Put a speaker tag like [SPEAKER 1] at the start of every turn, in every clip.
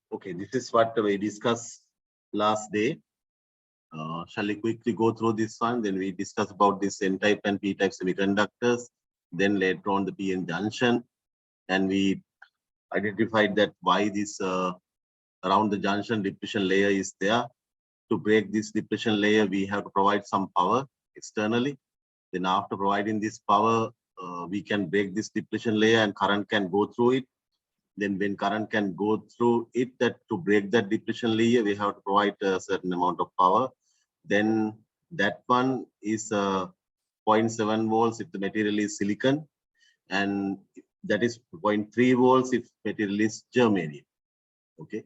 [SPEAKER 1] Okay, this is what we discussed last day. Shall we quickly go through this one? Then we discuss about this N-type and P-type semiconductors. Then later on the PN junction, and we identified that why this around the junction depletion layer is there. To break this depletion layer, we have to provide some power externally. Then after providing this power, we can break this depletion layer and current can go through it. Then when current can go through it, that to break that depletion layer, we have to provide a certain amount of power. Then that one is 0.7 volts if the material is silicon, and that is 0.3 volts if material is germanium. Okay.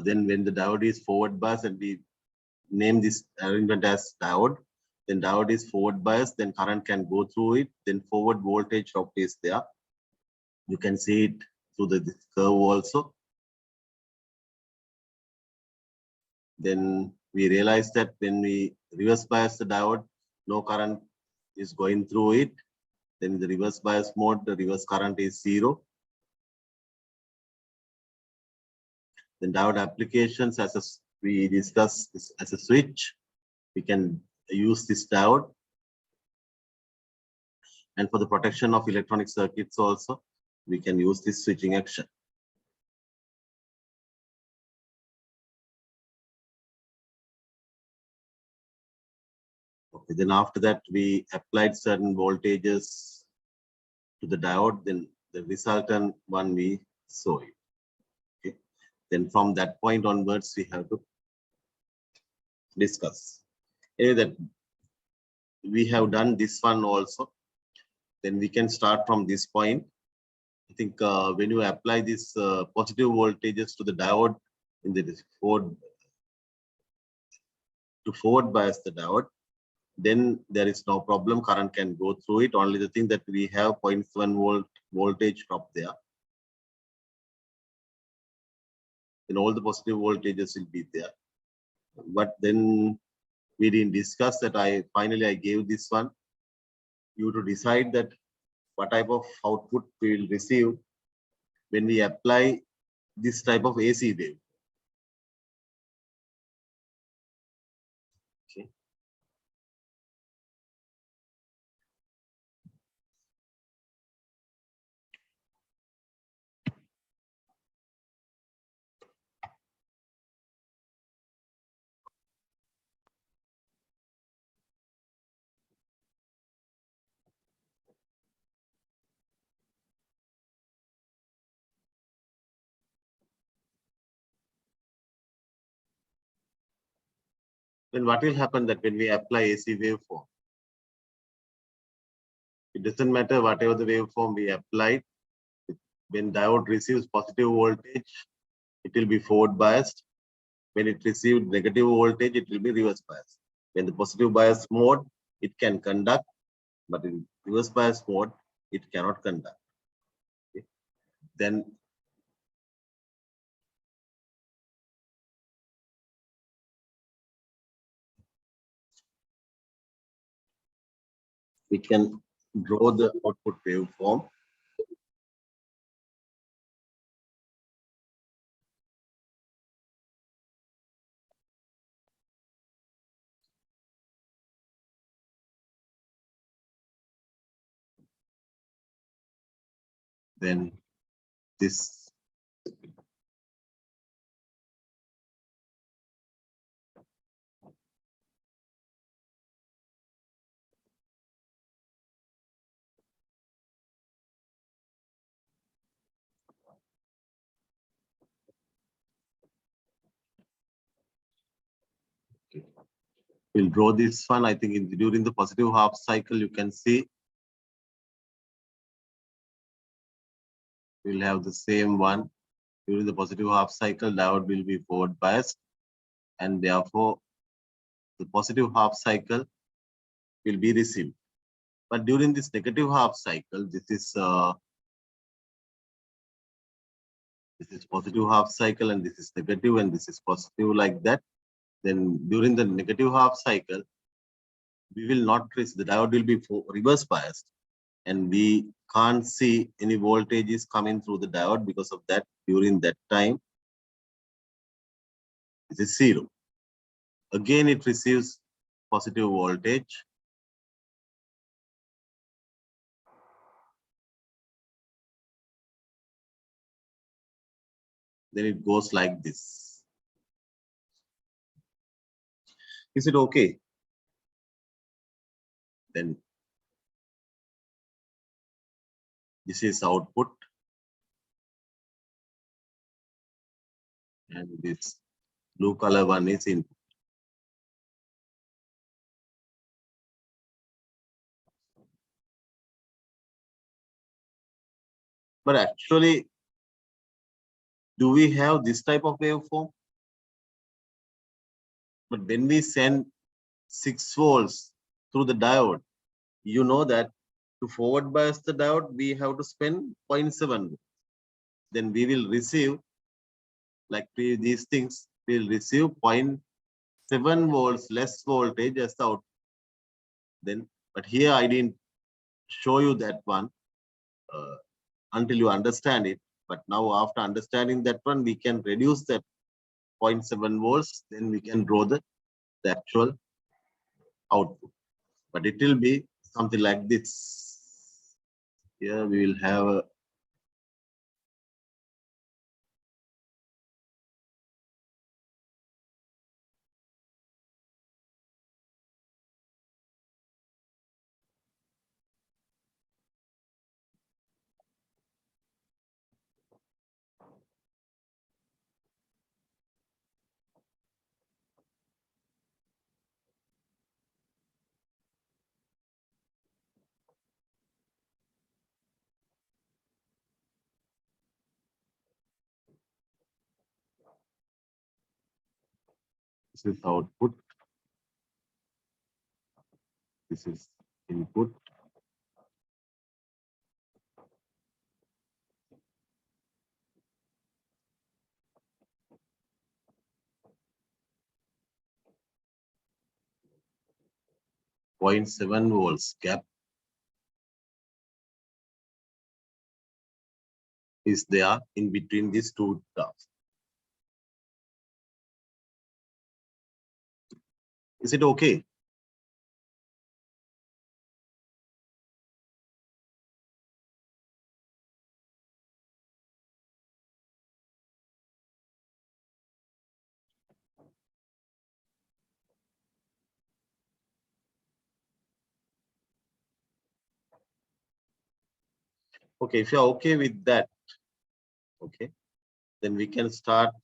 [SPEAKER 1] Then when the diode is forward bias, and we name this arrangement as diode, then diode is forward bias, then current can go through it, then forward voltage drop is there. You can see it through the curve also. Then we realize that when we reverse bias the diode, no current is going through it. Then in the reverse bias mode, the reverse current is 0. Then diode applications, as we discussed, as a switch, we can use this diode. And for the protection of electronic circuits also, we can use this switching action. Okay, then after that, we applied certain voltages to the diode, then the resultant one we saw it. Okay. Then from that point onwards, we have to discuss. Anyway, that we have done this one also. Then we can start from this point. I think when you apply this positive voltages to the diode in the forward bias the diode, then there is no problem. Current can go through it. Only the thing that we have 0.7 volt voltage drop there. Then all the positive voltages will be there. But then we didn't discuss that. Finally I gave this one. You to decide that what type of output we will receive when we apply this type of AC wave. Okay. Then what will happen that when we apply AC waveform, it doesn't matter whatever the waveform we applied, when diode receives positive voltage, it will be forward biased. When it receives negative voltage, it will be reverse biased. When the positive bias mode, it can conduct, but in reverse bias mode, it cannot conduct. Okay. Then we can draw the output waveform. Then this we'll draw this one. I think during the positive half cycle, you can see we'll have the same one. During the positive half cycle, diode will be forward biased, and therefore the positive half cycle will be received. But during this negative half cycle, this is positive half cycle, and this is negative, and this is positive, like that. Then during the negative half cycle, we will not receive, the diode will be reverse biased, and we can't see any voltages coming through the diode. Because of that, during that time, This is 0. Again, it receives positive voltage. Then it goes like this. Is it okay? Then this is output. And this blue color one is input. But actually, do we have this type of waveform? But when we send 6 volts through the diode, you know that to forward bias the diode, we have to spend 0.7. Then we will receive, like these things, we will receive 0.7 volts less voltage as the output. Then, but here I didn't show you that one until you understand it. But now after understanding that one, we can reduce that 0.7 volts, then we can draw the actual output. But it will be something like this. Here we will have a this is output, this is input. Point 0.7 volts gap is there in between these two graphs. Is it okay? Okay, if you're okay with that, okay, then we can start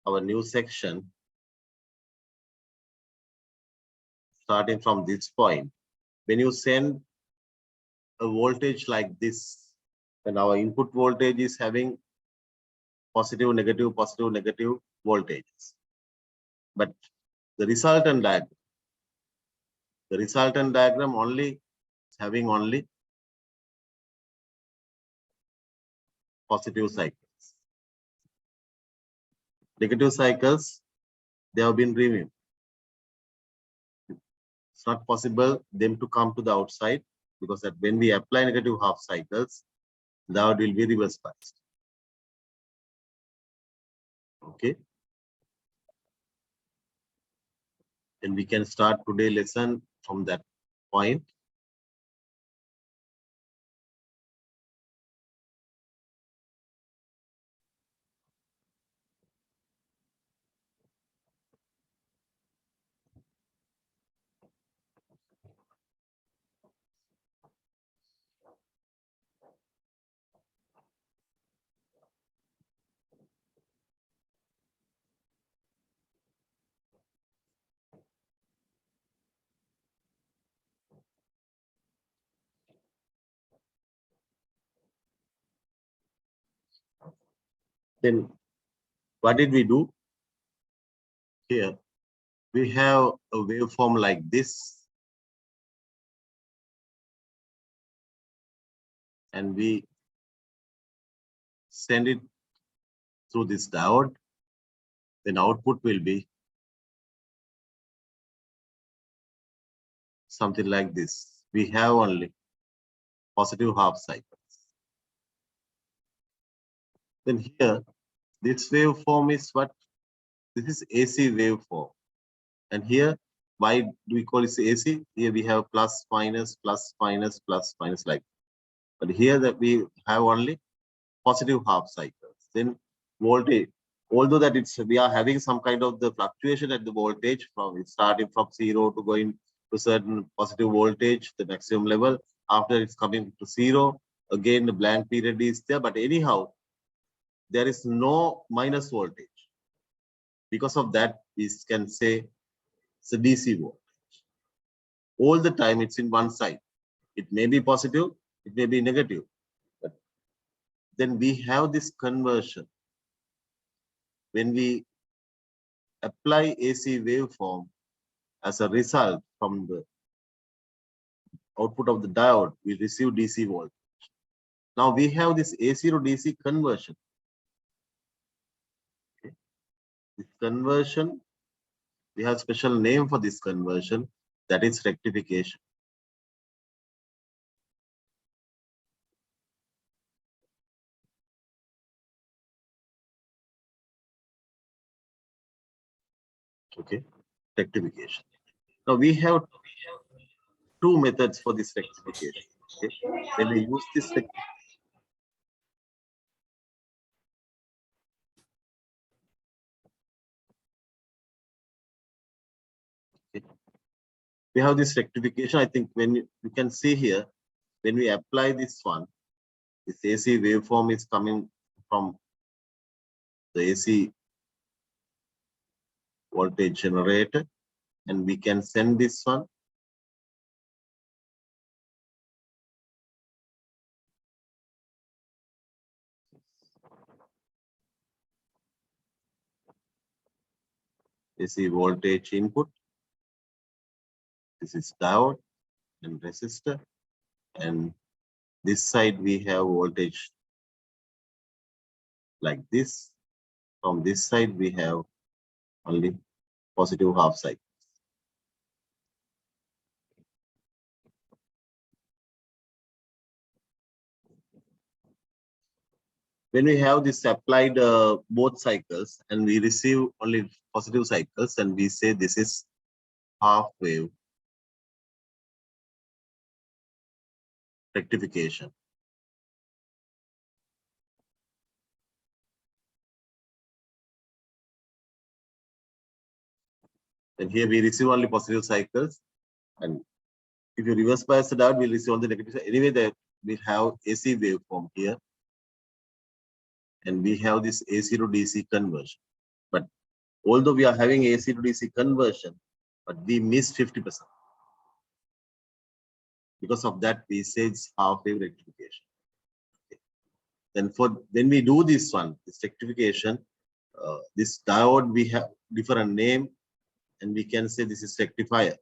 [SPEAKER 1] our new section starting from this point. When you send a voltage like this, and our input voltage is having positive, negative voltages. But the resultant diagram only is having only positive cycles. Negative cycles, they have been removed. It's not possible them to come to the outside, because that when we apply negative half cycles, the diode will be reverse biased. Okay. Then we can start today's lesson from that point. Then what did we do? Here we have a waveform like this, and we send it through this diode. Then output will be something like this. We have only positive half cycles. Then here, this waveform is what? This is AC waveform. And here, why do we call it AC? Here we have plus, minus, plus, minus, plus, minus like. But here that we have only positive half cycles. Then voltage, although that we are having some kind of the fluctuation at the voltage from it starting from 0 to going to certain positive voltage, the maximum level. After it's coming to 0, again the blank period is there. But anyhow, there is no minus voltage. Because of that, we can say it's a DC voltage. All the time it's in one side. It may be positive, it may be negative. But then we have this conversion. When we apply AC waveform as a result from the output of the diode, we receive DC voltage. Now we have this AC to DC conversion. Okay. This conversion, we have special name for this conversion, that is rectification. Okay, rectification. Now we have two methods for this rectification. Okay, when we use this we have this rectification. I think when you can see here, when we apply this one, this AC waveform is coming from the AC voltage generator, and we can send this one AC voltage input. This is diode and resistor, and this side we have voltage like this. From this side we have only positive half cycle. When we have this applied both cycles and we receive only positive cycles, and we say this is half wave rectification. And here we receive only positive cycles, and if you reverse bias it out, we'll receive only negative. Anyway, that we have AC waveform here, and we have this AC to DC conversion. But although we are having AC to DC conversion, but we miss 50%. Because of that, we say it's half wave rectification. Okay. Then when we do this one, this rectification, this diode we have different name, and we can say this is rectifier.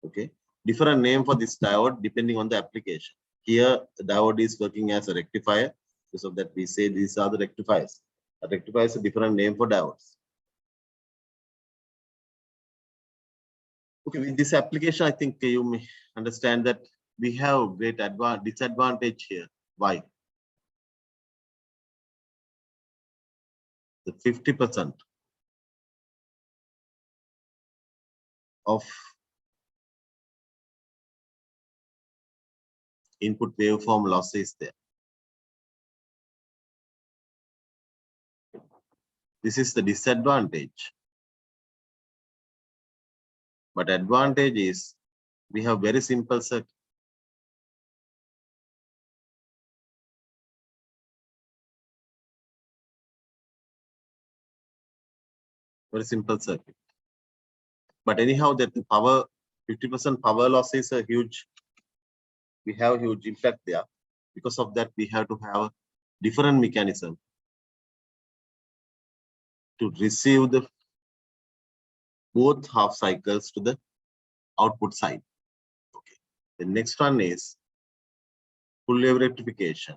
[SPEAKER 1] Okay, different name for this diode depending on the application. Here, the diode is working as a rectifier. Because of that, we say these are the rectifiers. A rectifier is a different name for diodes. Okay, with this application, I think you may understand that we have great disadvantage here. Why? The 50% of input waveform loss is there. This is the disadvantage. But advantage is we have very simple circuit. Very simple circuit. But anyhow, that the power, 50% power loss is a huge, we have huge impact there. Because of that, we have to have a different mechanism to receive the both half cycles to the output side. Okay. The next one is full wave rectification.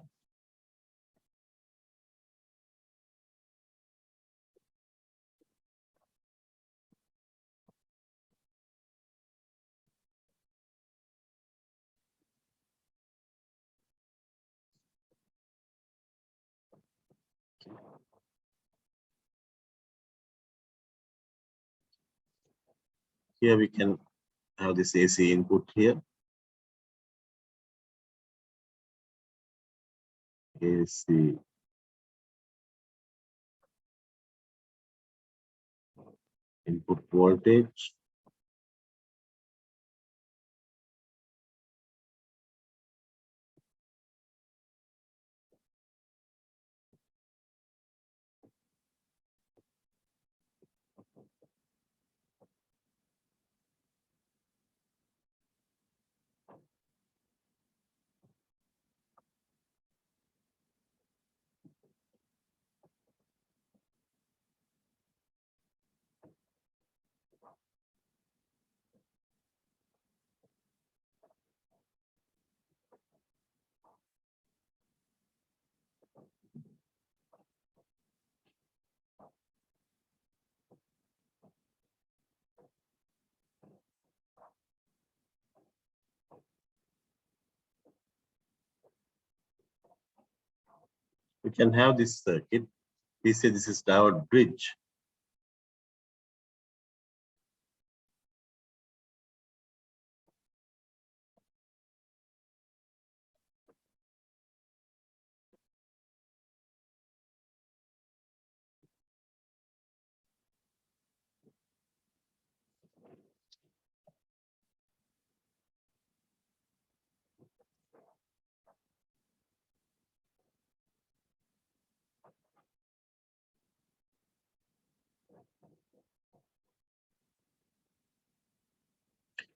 [SPEAKER 1] Here we can have this AC input here. AC input voltage. We can have this circuit. We say this is diode bridge.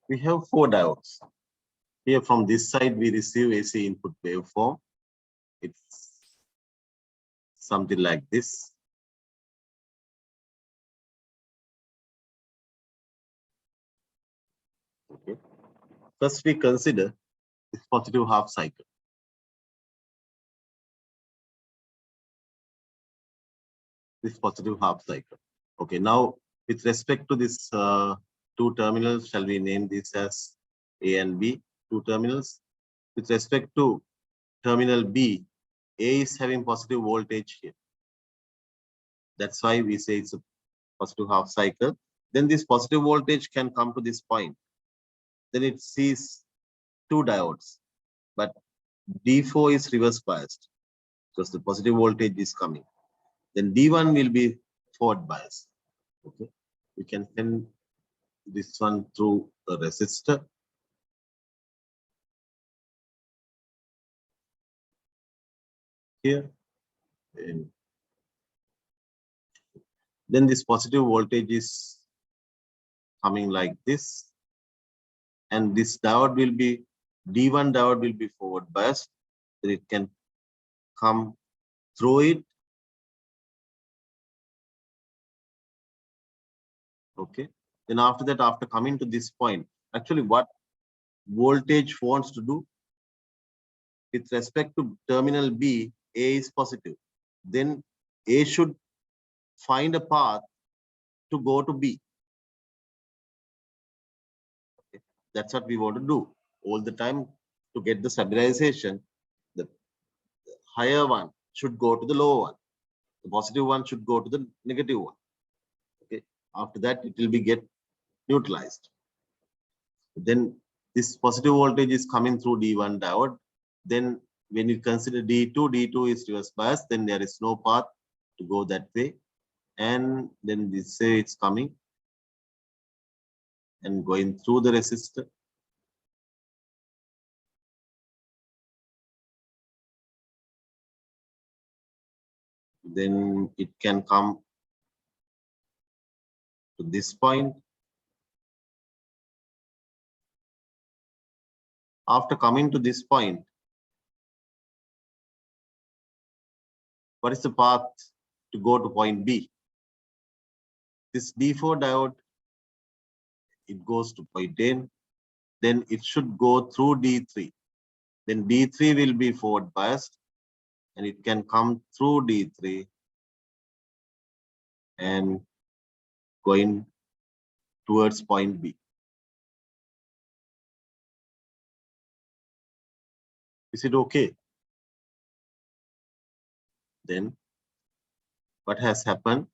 [SPEAKER 1] We have 4 diodes. Here from this side, we receive AC input waveform. It's something like this. Okay. First, we consider this positive half cycle. This positive half cycle. Okay, now with respect to this 2 terminals, shall we name this as A and B, 2 terminals? With respect to terminal B, A is having positive voltage here. That's why we say it's a positive half cycle. Then this positive voltage can come to this point. Then it sees 2 diodes, but D4 is reverse biased because the positive voltage is coming. Then D1 will be forward biased. Okay, we can send this one through a resistor. Here. And then this positive voltage is coming like this. And this diode will be, D1 diode will be forward biased. Then it can come through it. Okay. Then after that, after coming to this point, actually what voltage wants to do with respect to terminal B, A is positive. Then A should find a path to go to B. Okay. That's what we want to do all the time to get the stabilization. The higher one should go to the lower one. The positive one should go to the negative one. Okay. After that, it will be get neutralized. Then this positive voltage is coming through D1 diode. Then when you consider D2, D2 is reverse bias, then there is no path to go that way. And then this say it's coming and going through the resistor. Then it can come to this point. After coming to this point, what is the path to go to point B? This D4 diode, it goes to point A, then it should go through D3. Then D3 will be forward biased and it can come through D3 and going towards point B. Is it okay? Then what has happened?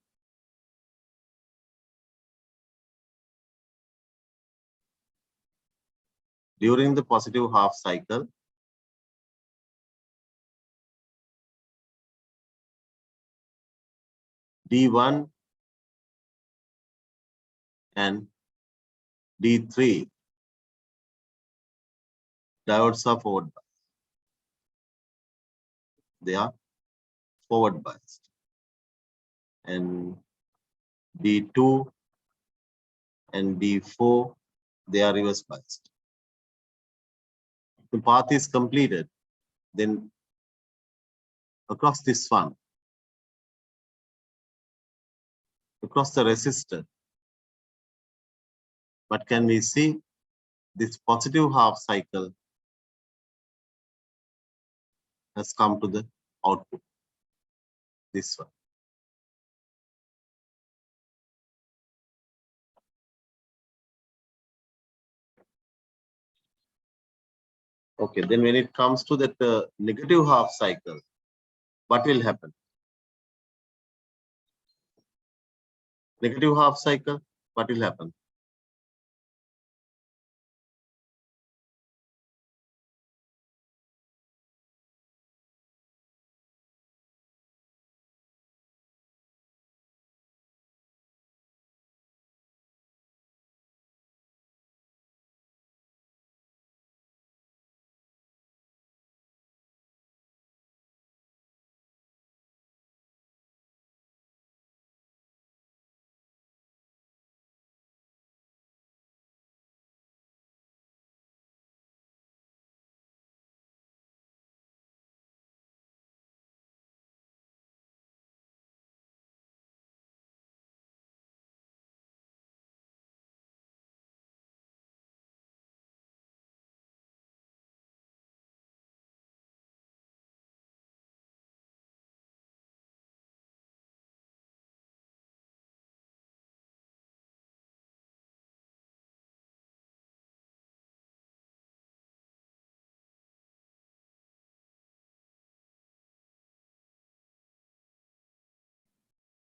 [SPEAKER 1] during the positive half cycle, D1 and D3 diodes are forward biased. They are forward biased. And D2 and D4, they are reverse biased. The path is completed. Then across this one, across the resistor, what can we see? This positive half cycle has come to the output, this one. Okay, then when it comes to that negative half cycle, what will happen? Negative half cycle, what will happen?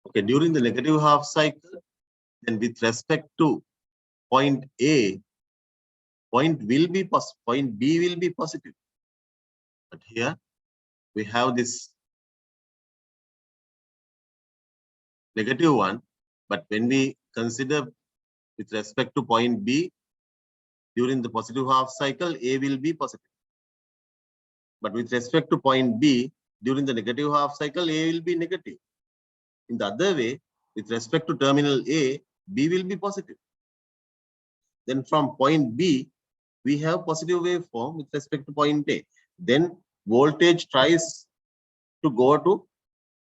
[SPEAKER 1] Okay, during the negative half cycle, then with respect to point A, point B will be positive. But here we have this negative one. But when we consider with respect to point B, during the positive half cycle, A will be positive. But with respect to point B, during the negative half cycle, A will be negative. In the other way, with respect to terminal A, B will be positive. Then from point B, we have positive waveform with respect to point A. Then voltage tries to go to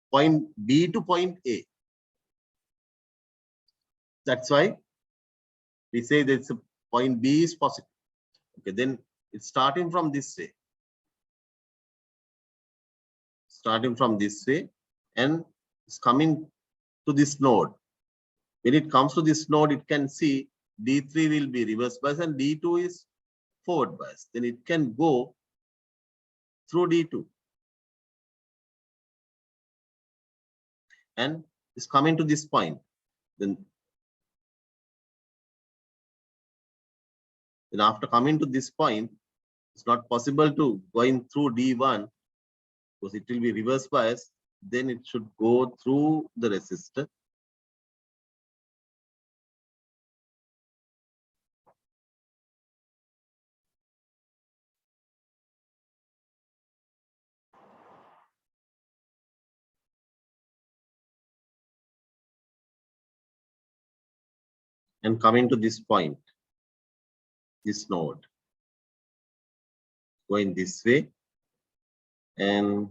[SPEAKER 1] point B to point A. That's why we say that point B is positive. Okay, then it's starting from this way. Starting from this way and it's coming to this node. When it comes to this node, it can see D3 will be reverse bias and D2 is forward bias. Then it can go through D2 and it's coming to this point. Then after coming to this point, it's not possible to going through D1 because it will be reverse bias. Then it should go through the resistor. And coming to this point, this node, going this way and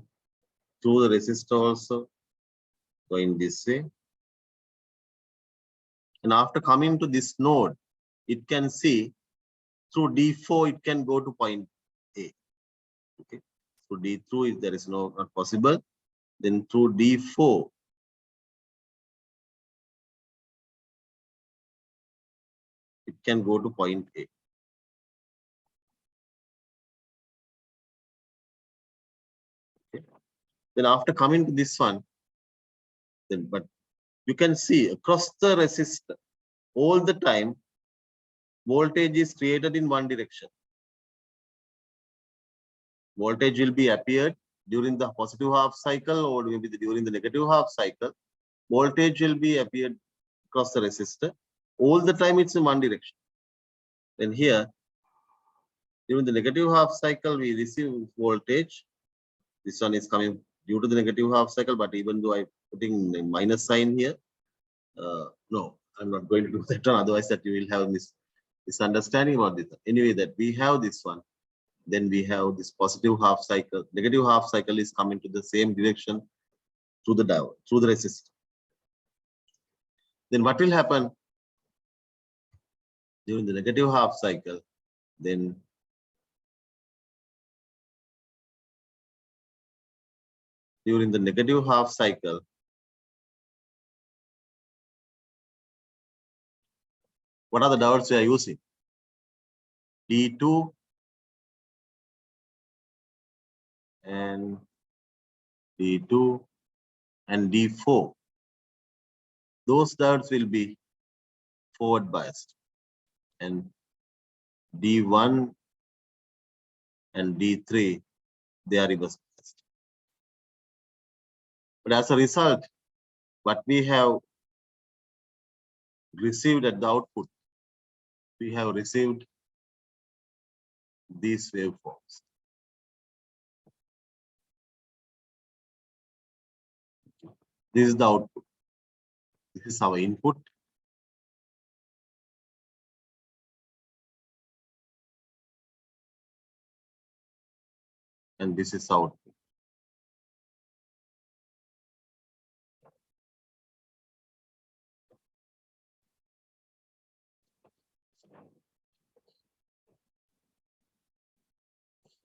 [SPEAKER 1] through the resistor also going this way. And after coming to this node, it can see through D4, it can go to point A. Okay, through D3, if there is not possible, then through D4, it can go to point A. Okay. Then after coming to this one, then but you can see across the resistor all the time voltage is created in one direction. voltage will be appeared during the positive half cycle or maybe during the negative half cycle. Voltage will be appeared across the resistor. All the time it's in one direction. Then here, during the negative half cycle, we receive voltage. This one is coming due to the negative half cycle, but even though I'm putting a minus sign here, no, I'm not going to do that one. Otherwise, that you will have misunderstanding about this. Anyway, that we have this one. Then we have this positive half cycle. Negative half cycle is coming to the same direction through the diode, through the resistor. Then what will happen during the negative half cycle? Then during the negative half cycle, what are the diodes we are using? D2 and D2 and D4. Those diodes will be forward biased, and D1 and D3, they are reverse biased. But as a result, what we have received at the output, we have received these waveforms. This is the output. This is our input. And this is output.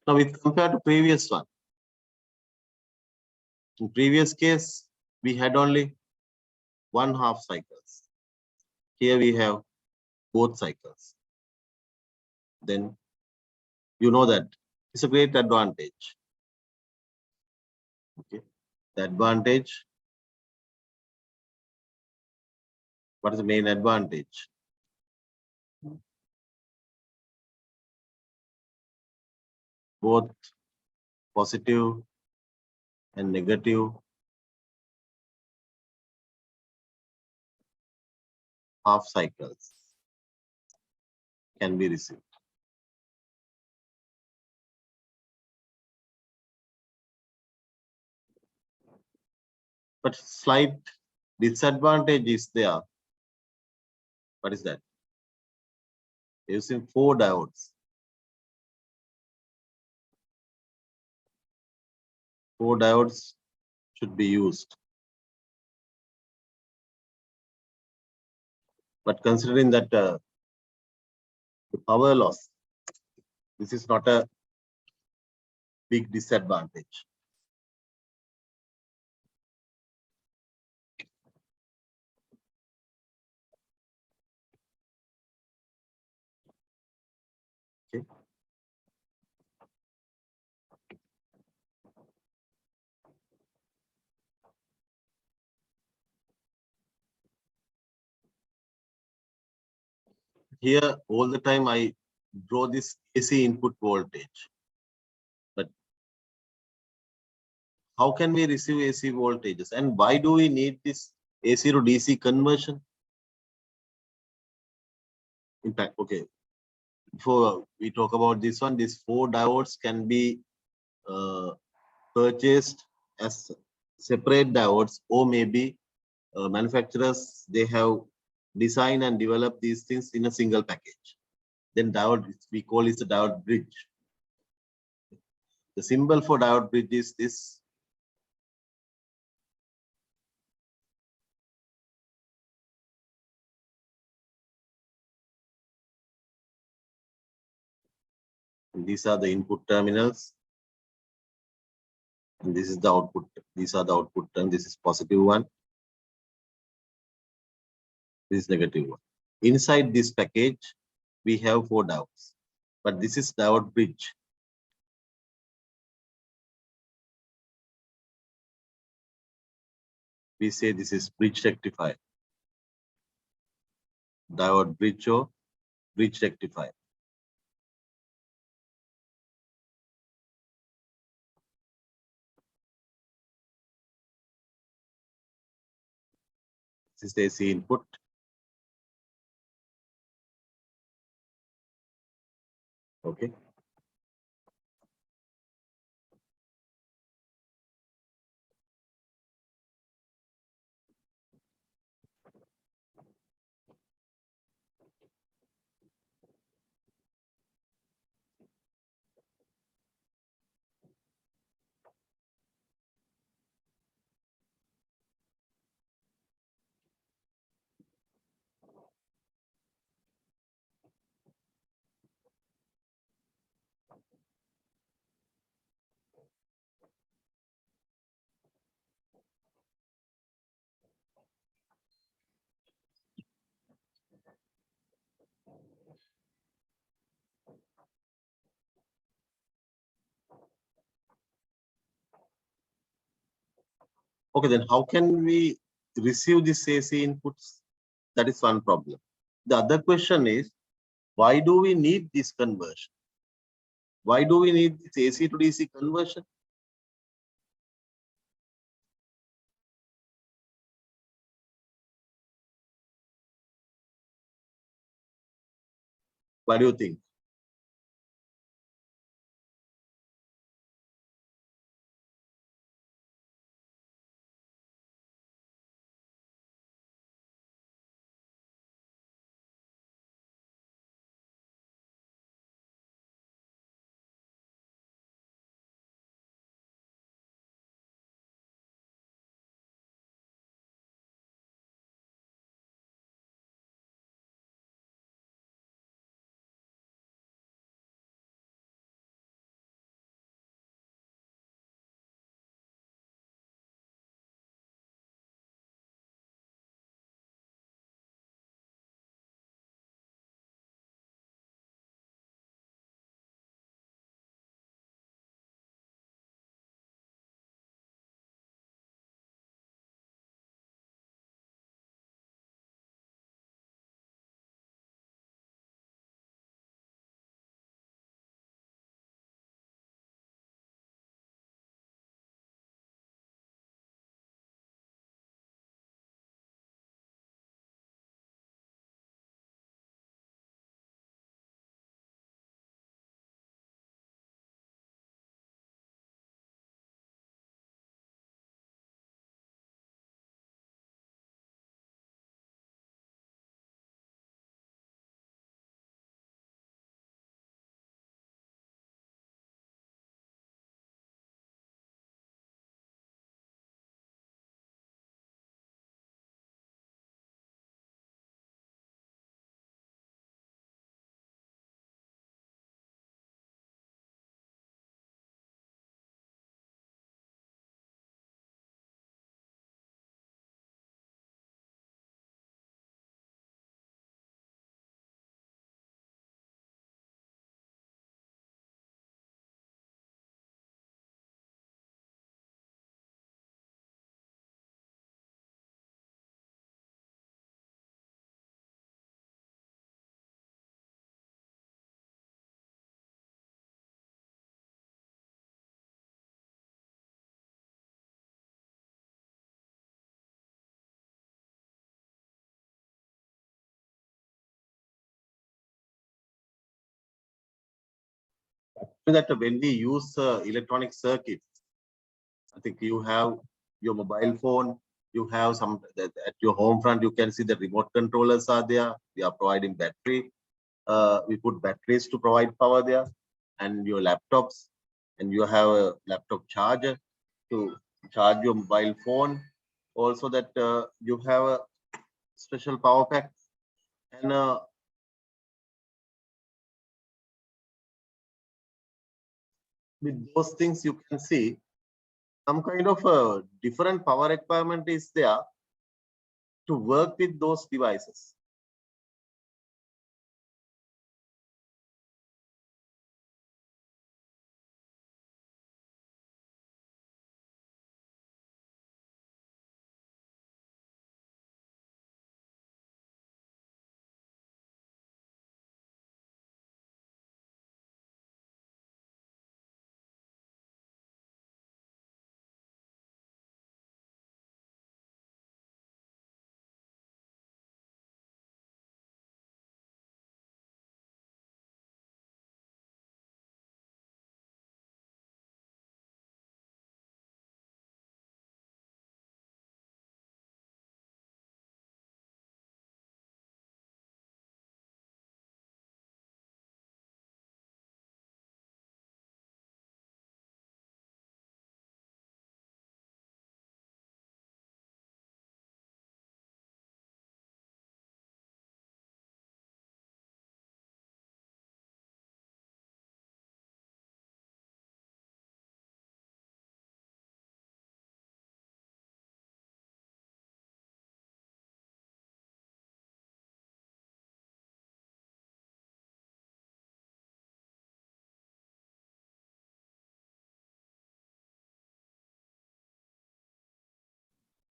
[SPEAKER 1] Now, with compared to previous one, in previous case, we had only 1/2 cycles. Here we have both cycles. Then you know that it's a great advantage. Okay, the advantage. What is the main advantage? Both positive and negative half cycles can be received. But slight disadvantage is there. What is that? Using 4 diodes. 4 diodes should be used. But considering that the power loss, this is not a big disadvantage. Okay. Here, all the time I draw this AC input voltage. But how can we receive AC voltages? And why do we need this AC to DC conversion? In fact, okay, before we talk about this one, these 4 diodes can be purchased as separate diodes, or maybe manufacturers, they have designed and developed these things in a single package. Then diode, we call it the diode bridge. The symbol for diode bridge is this. And these are the input terminals. And this is the output. These are the output terms. This is positive one. This is negative one. Inside this package, we have 4 diodes. But this is diode bridge. We say this is bridge rectifier. Diode bridge or bridge rectifier. is the AC input. Okay. Okay, then how can we receive this AC inputs? That is one problem. The other question is, why do we need this conversion? Why do we need this AC to DC conversion? What do you think? That when we use electronic circuits, I think you have your mobile phone, you have some at your home front, you can see the remote controllers are there. We are providing battery. We put batteries to provide power there, and your laptops, and you have a laptop charger to charge your mobile phone. Also, that you have a special power pack, and with those things, you can see some kind of a different power requirement is there to work with those devices.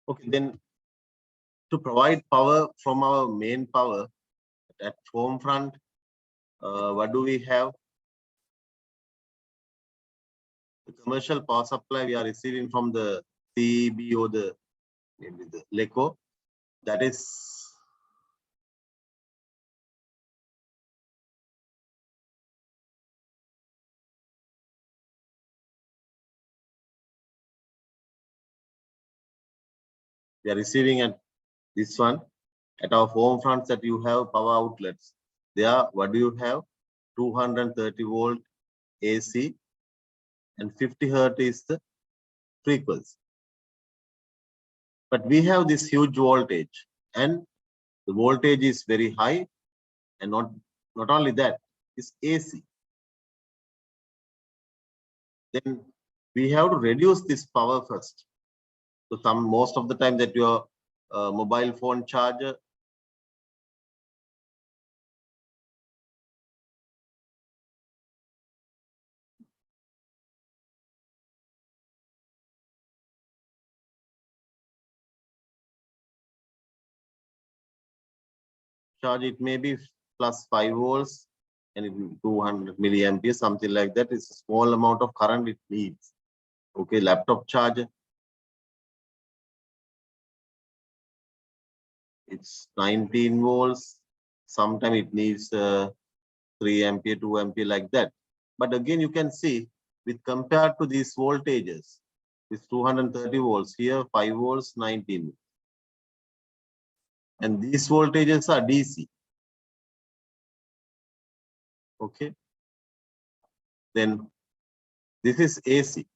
[SPEAKER 1] Okay, then to provide power from our main power at home front, what do we have? The commercial power supply we are receiving from the CEB or maybe the LECO. That is we are receiving at this one at our home fronts that you have power outlets. There, what do you have? 230 volt AC and 50 hertz is the frequency. But we have this huge voltage, and the voltage is very high, and not only that, it's AC. Then we have to reduce this power first. So most of the time that your mobile phone charger charge, it may be plus 5 volts and it will be 200 milliamperes, something like that. It's a small amount of current it needs. Okay, laptop charger, it's 19 volts. Sometimes it needs 3 ampere, 2 ampere like that. But again, you can see with compared to these voltages, this 230 volts here, 5 volts, 19. And these voltages are DC. Okay. Then this is AC.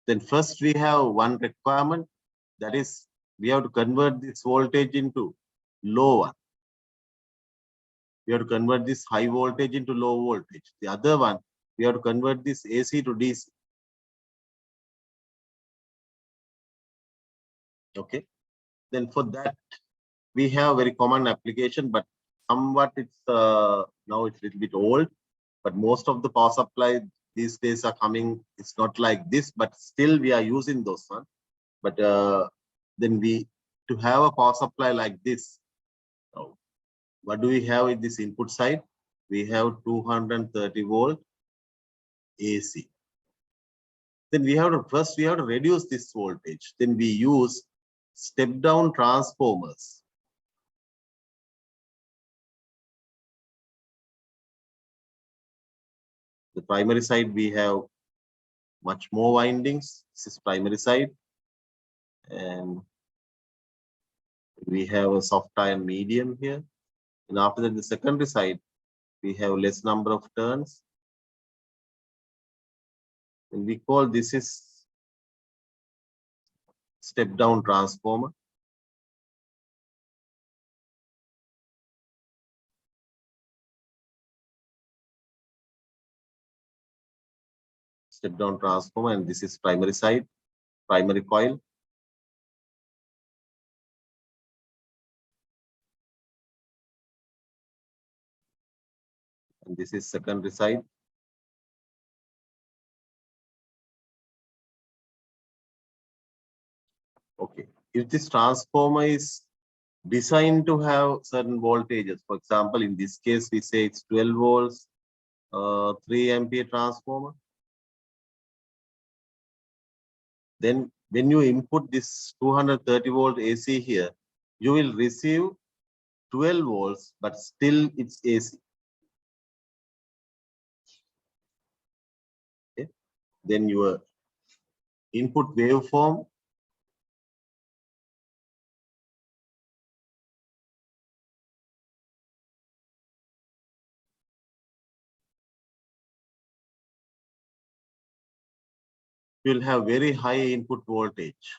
[SPEAKER 1] Then first we have one requirement, that is we have to convert this voltage into low one. We have to convert this high voltage into low voltage. The other one, we have to convert this AC to DC. Okay. Then for that, we have very common application, but somewhat it's now it's a little bit old. But most of the power supply these days are coming. It's not like this, but still we are using those ones. But then to have a power supply like this, what do we have in this input side? We have 230 volt AC. Then we have to reduce this voltage. Then we use step down transformers. The primary side we have much more windings. This is primary side, and we have a soft iron medium here. And after that, the secondary side, we have less number of turns. And we call this is step down transformer. Step down transformer, and this is primary side, primary coil. And this is secondary side. Okay, if this transformer is designed to have certain voltages, for example, in this case, we say it's 12 volts, 3 ampere transformer. Then when you input this 230 volt AC here, you will receive 12 volts, but still it's AC. Okay. Then your input waveform will have very high input voltage.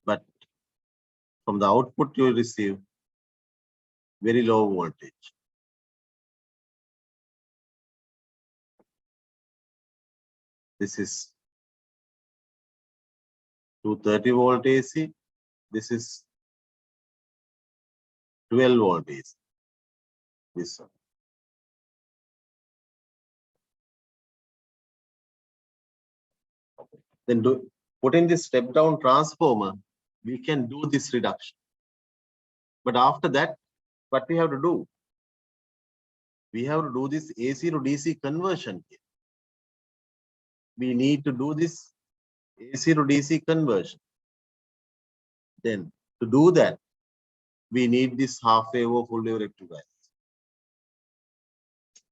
[SPEAKER 1] But from the output, you will receive very low voltage. This is 230 volt AC. This is 12 volt AC. This one. Then put in this step down transformer, we can do this reduction. But after that, what we have to do? We have to do this AC to DC conversion here. We need to do this AC to DC conversion. Then to do that, we need this half wave or full wave rectifier.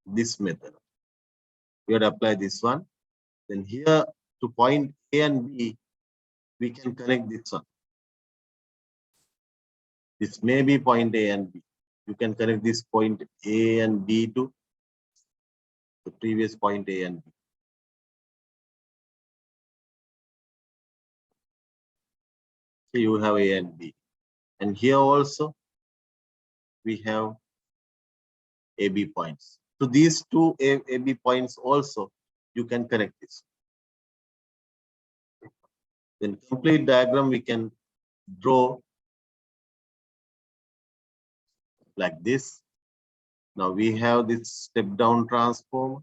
[SPEAKER 1] This method. We have to apply this one. Then here to point A and B, we can connect this one. This may be point A and B. You can connect this point A and B to the previous point A and B. So you have A and B. And here also, we have AB points. So these two AB points also, you can connect this. Then complete diagram we can draw like this. Now we have this step down transformer.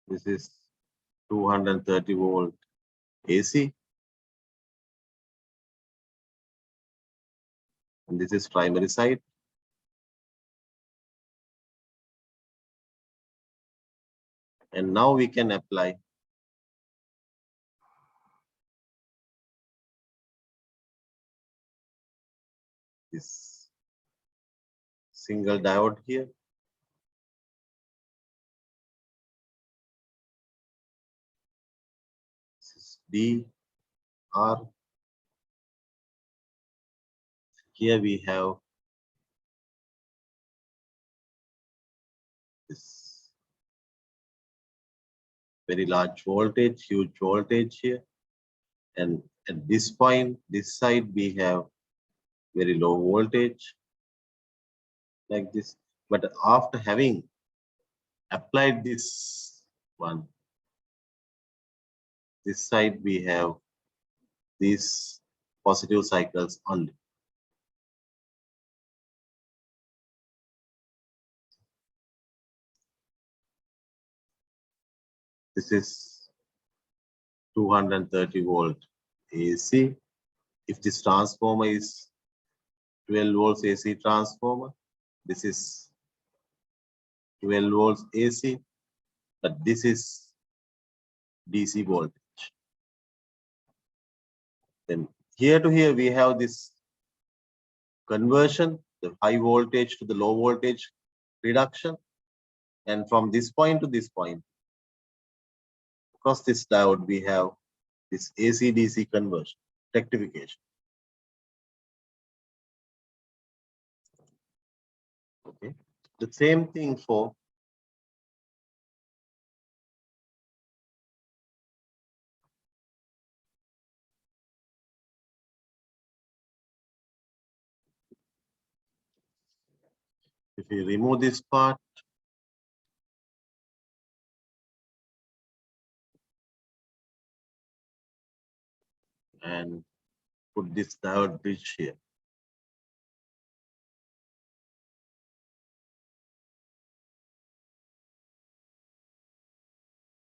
[SPEAKER 1] This is 230 volt AC. And this is primary side. And now we can apply this single diode here. This is D, R. Here we have this very large voltage, huge voltage here. And at this point, this side, we have very low voltage like this. But after having applied this one, this side, we have these positive cycles only. This is 230 volt AC. If this transformer is 12 volts AC transformer, this is 12 volts AC, but this is DC voltage. Then here to here, we have this conversion, the high voltage to the low voltage reduction. And from this point to this point, across this diode, we have this AC-DC conversion, rectification. Okay. The same thing for if we remove this part, and put this diode bridge here.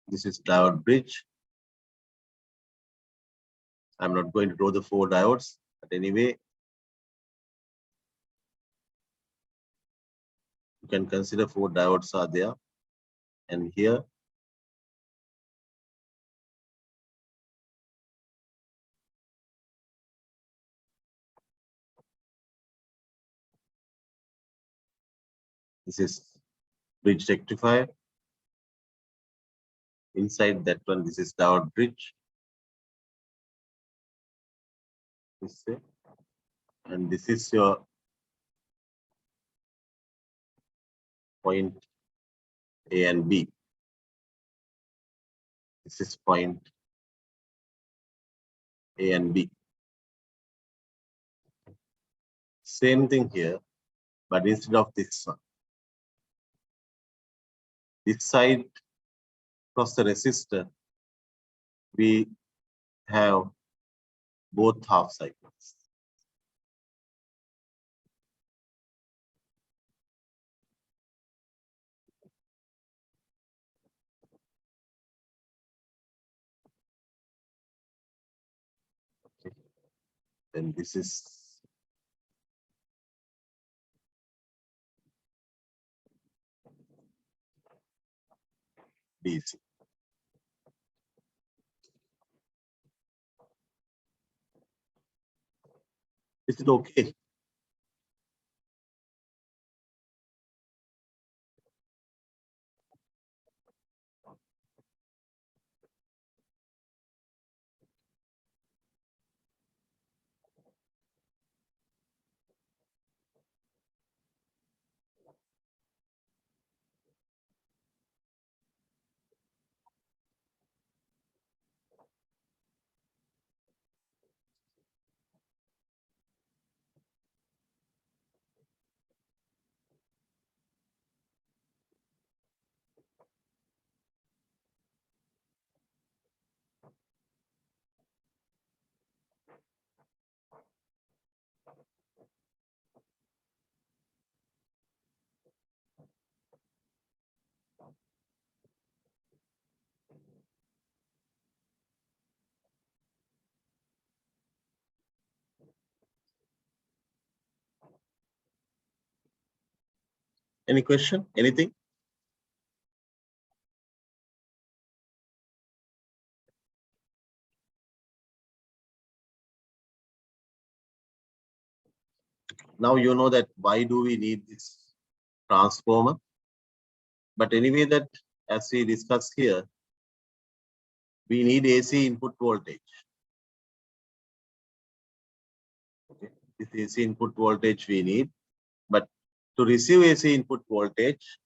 [SPEAKER 1] This is diode bridge. I'm not going to draw the 4 diodes, but anyway, you can consider 4 diodes are there. And here, this is bridge rectifier. Inside that one, this is diode bridge. This way. And this is your point A and B. This is point A and B. Same thing here, but instead of this one, this side across the resistor, we have both half cycles. Okay. Then this is DC. Is it okay? Any question? Anything? Now you know that why do we need this transformer? But anyway, that as we discussed here, we need AC input voltage. Okay. This AC input voltage we need, but to receive AC input voltage,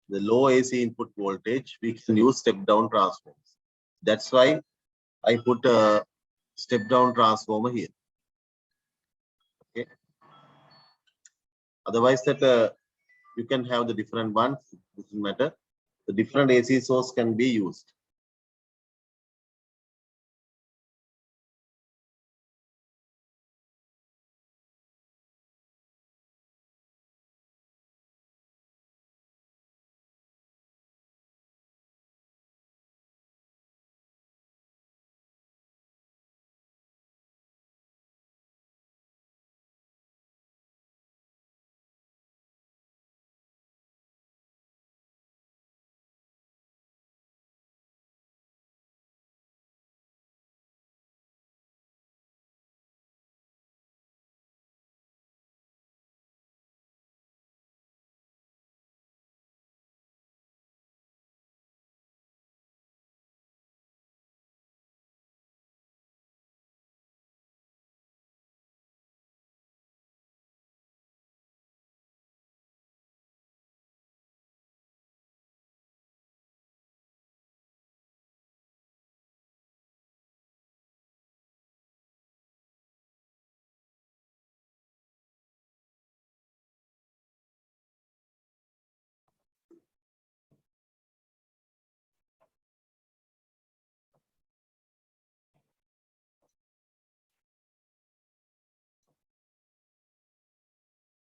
[SPEAKER 1] the low AC input voltage, we can use step down transformers. That's why I put a step down transformer here. Okay. Otherwise, that you can have the different ones. It doesn't matter. The different AC source can be used.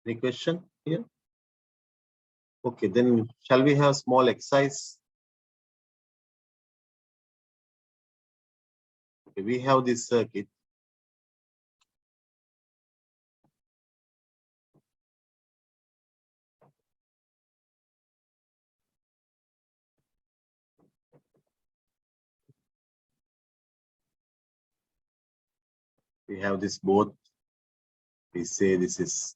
[SPEAKER 1] Any question here? Okay, then shall we have small exercise? Okay, we have this circuit. We have this both. We say this is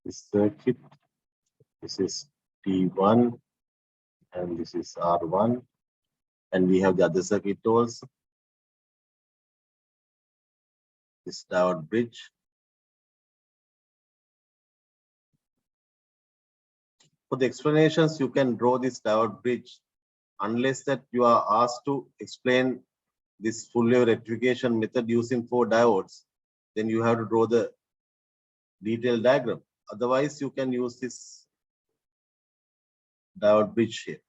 [SPEAKER 1] this circuit. This is P1 and this is R1. And we have the other circuit also. This diode bridge. For the explanations, you can draw this diode bridge unless that you are asked to explain this full wave rectification method using 4 diodes, then you have to draw the detailed diagram. Otherwise, you can use this diode bridge here.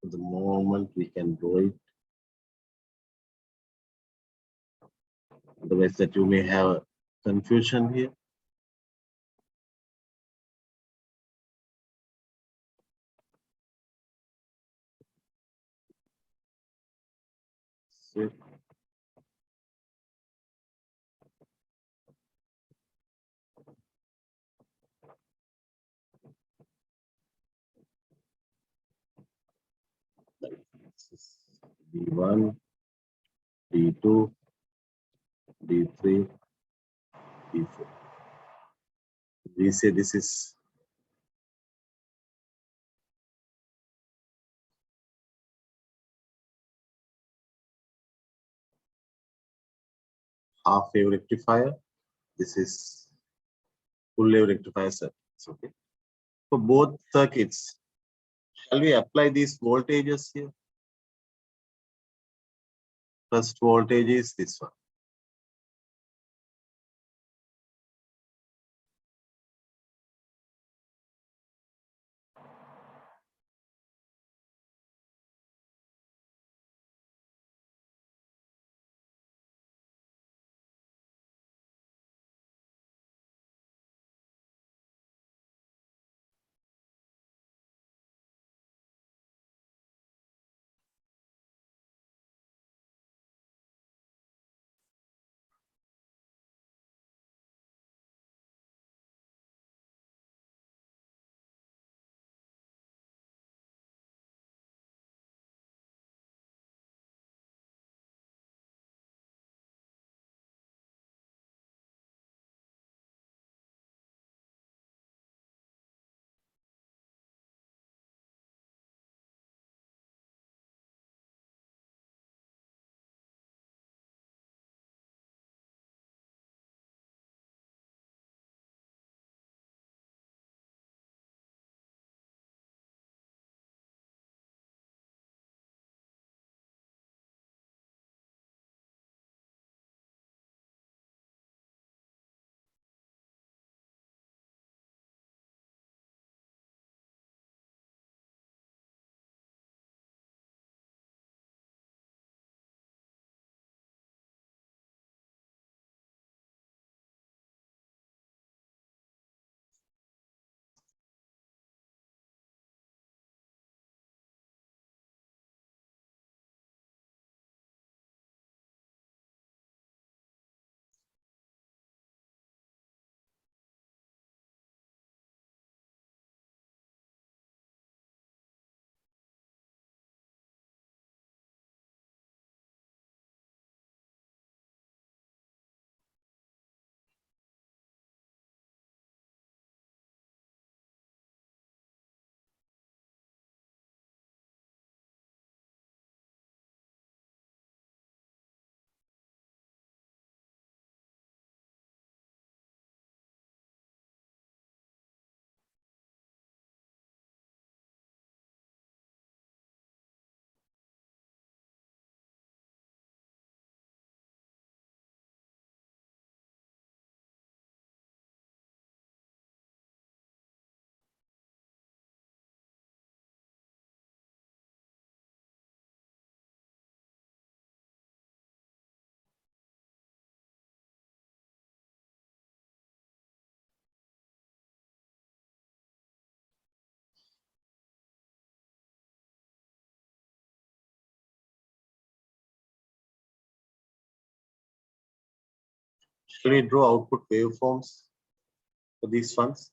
[SPEAKER 1] For the moment, we can draw it. Otherwise, that you may have confusion here. So, this is D1, D2, D3, D4. We say this is half wave rectifier. This is full wave rectifier circuits. Okay. For both circuits, shall we apply these voltages here? First voltage is this one. Shall we draw output waveforms for these ones?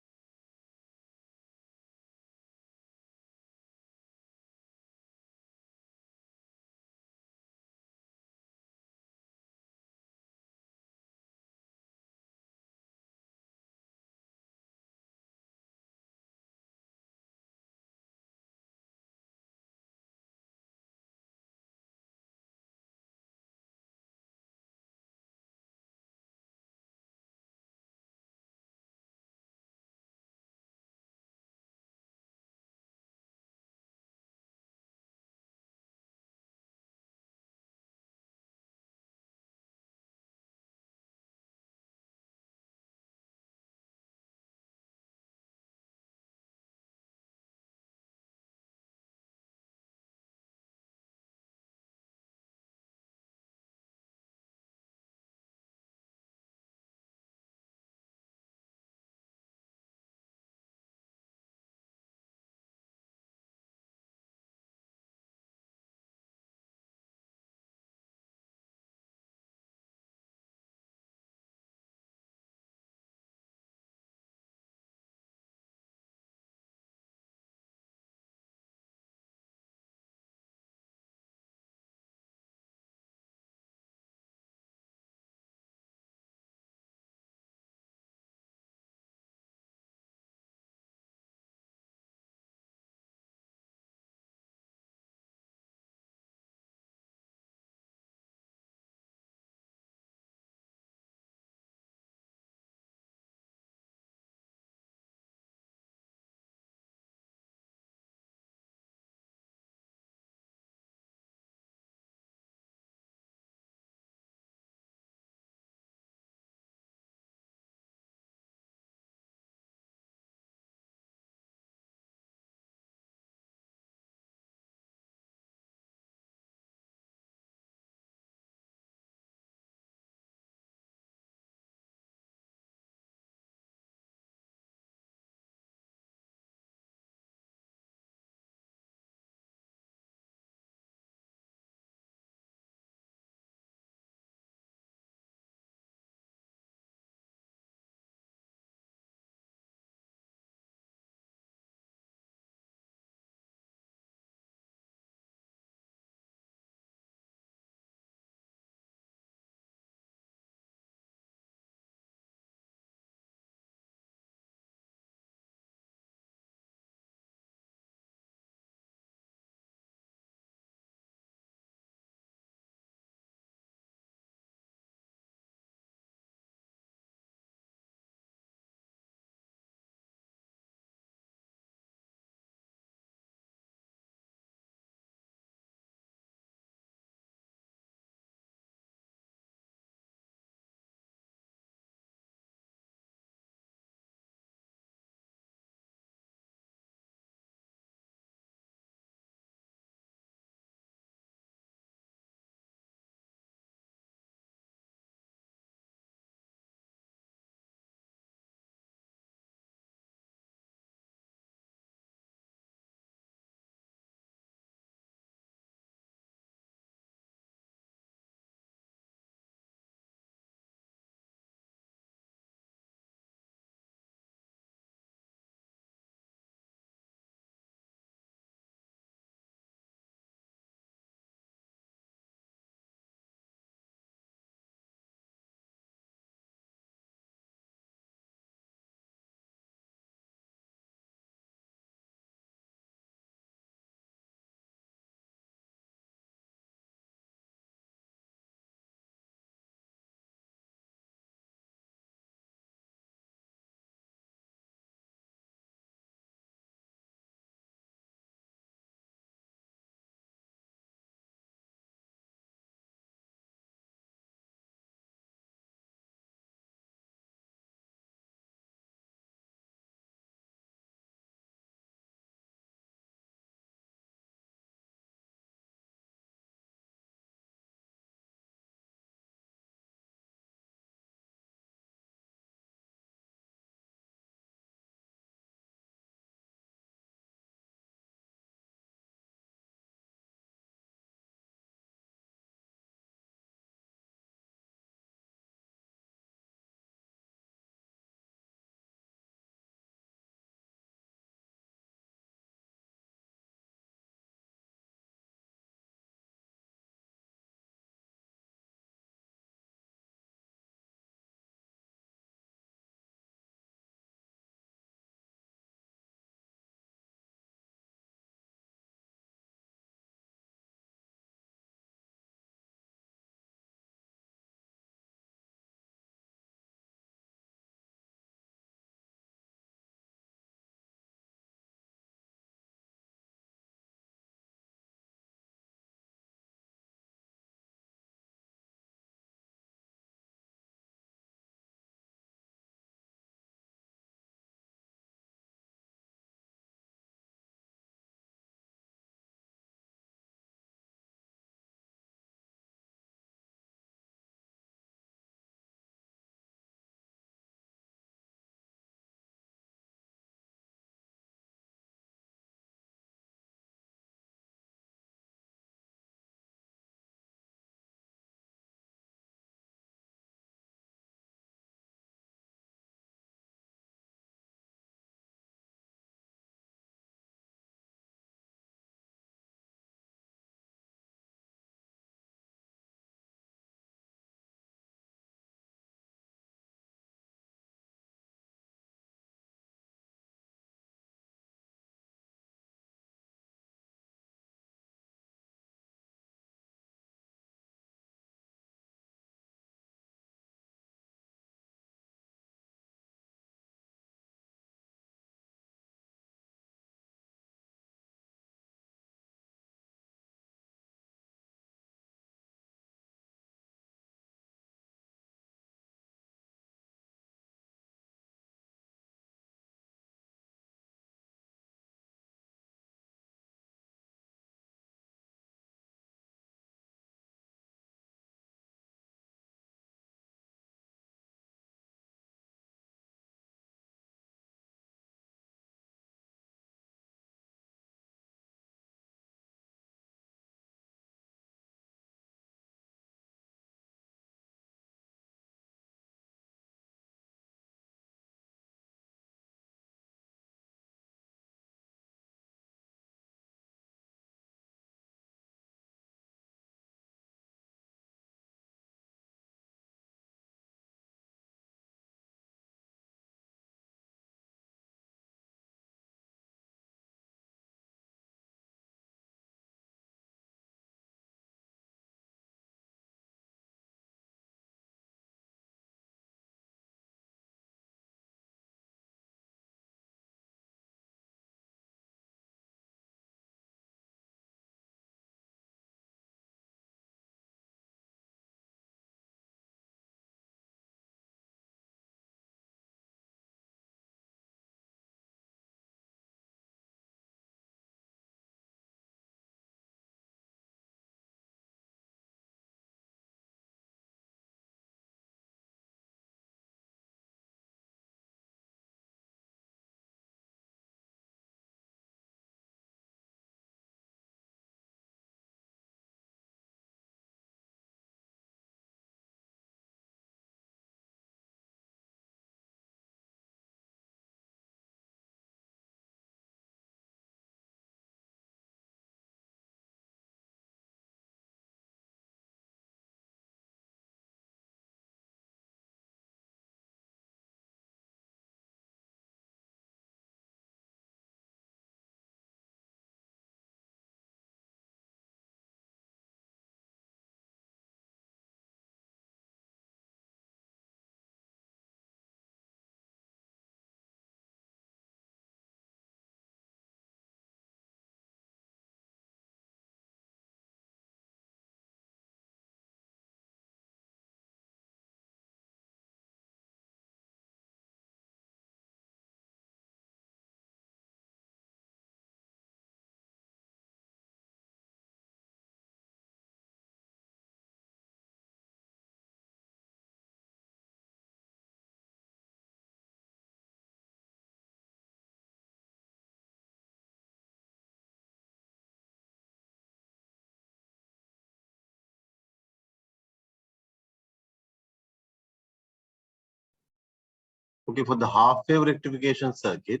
[SPEAKER 1] Okay, for the half wave rectification circuit,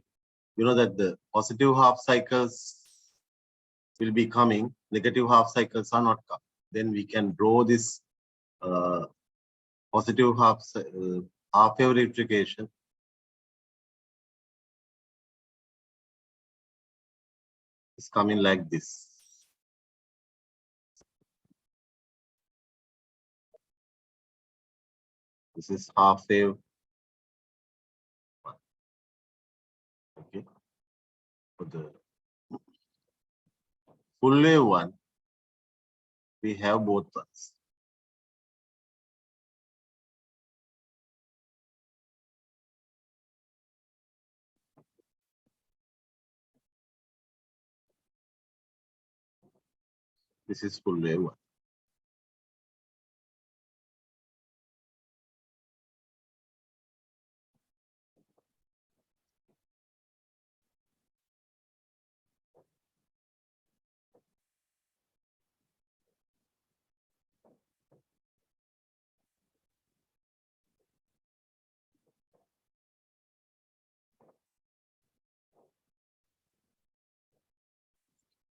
[SPEAKER 1] you know that the positive half cycles will be coming, negative half cycles are not coming. Then we can draw this positive half wave rectification. It's coming like this. This is half wave. Okay. For the full wave one, we have both ones. This is full wave one.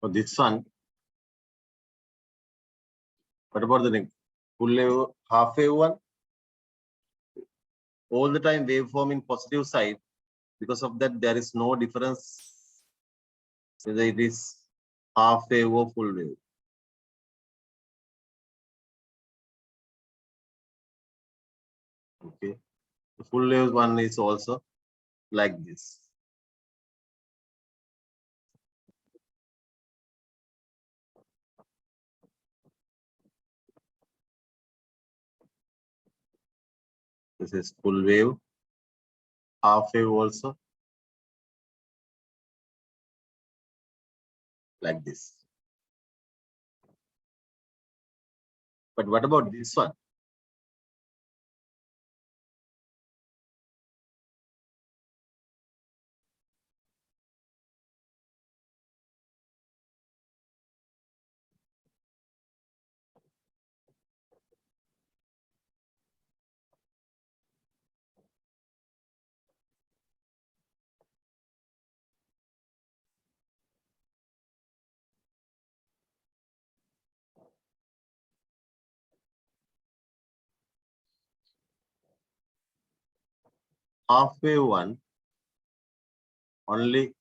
[SPEAKER 1] For this one, what about the next full wave, half wave one? All the time waveform in positive side. Because of that, there is no difference whether it is half wave or full wave. Okay. The full wave one is also like this. This is full wave, half wave also like this. But what about this one? Half wave one, only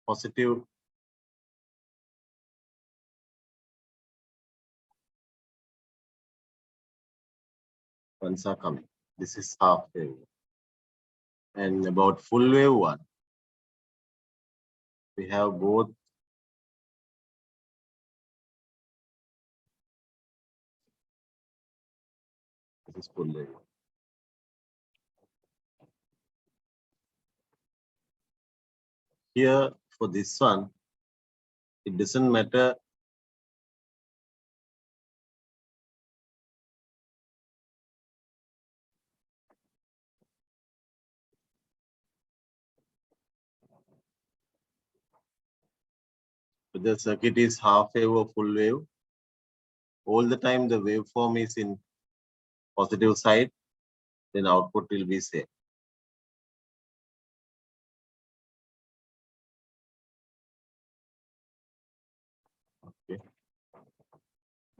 [SPEAKER 1] positive ones are coming. This is half wave. And about full wave one, we have both. This is full wave. Here for this one, it doesn't matter whether the circuit is half wave or full wave. All the time the waveform is in positive side, then output will be same. Okay.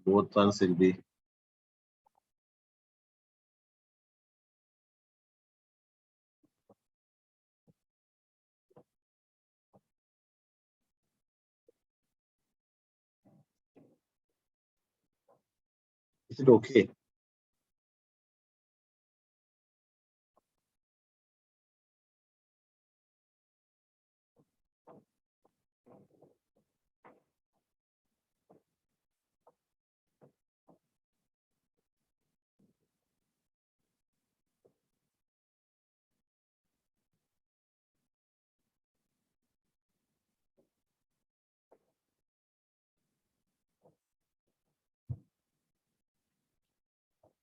[SPEAKER 1] Both ones will be. Is it okay?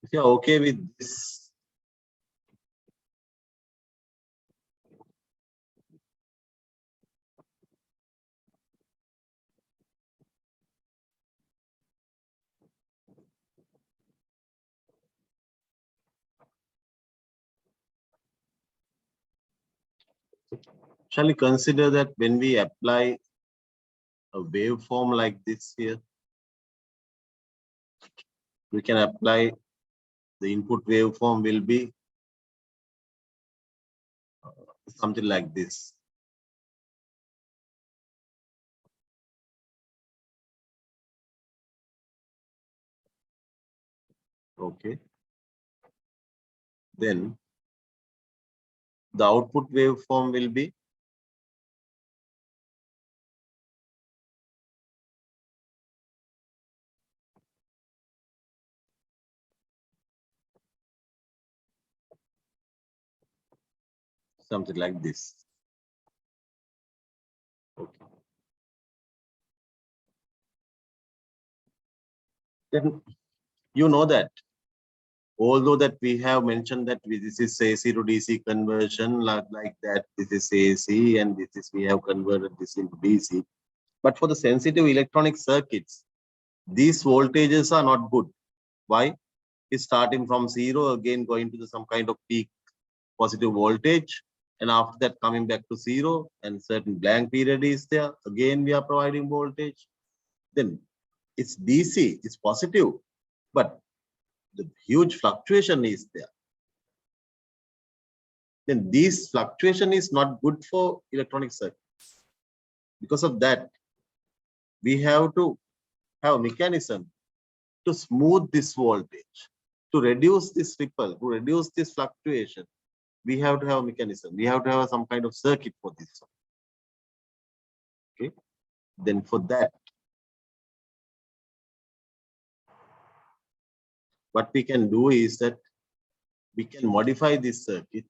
[SPEAKER 1] If you are okay with this, Shall we consider that when we apply a waveform like this here, we can apply the input waveform will be something like this. Okay. Then the output waveform will be something like this. Okay. Then you know that although that we have mentioned that this is AC to DC conversion like that, this is AC and this is we have converted this into DC. But for the sensitive electronic circuits, these voltages are not good. Why? It's starting from zero, again going to some kind of peak positive voltage, and after that coming back to zero, and certain blank period is there. Again, we are providing voltage. Then it's DC, it's positive, but the huge fluctuation is there. Then this fluctuation is not good for electronic circuits. Because of that, we have to have a mechanism to smooth this voltage, to reduce this ripple, to reduce this fluctuation. We have to have a mechanism. We have to have some kind of circuit for this. Okay. Then for that, what we can do is that we can modify this circuit.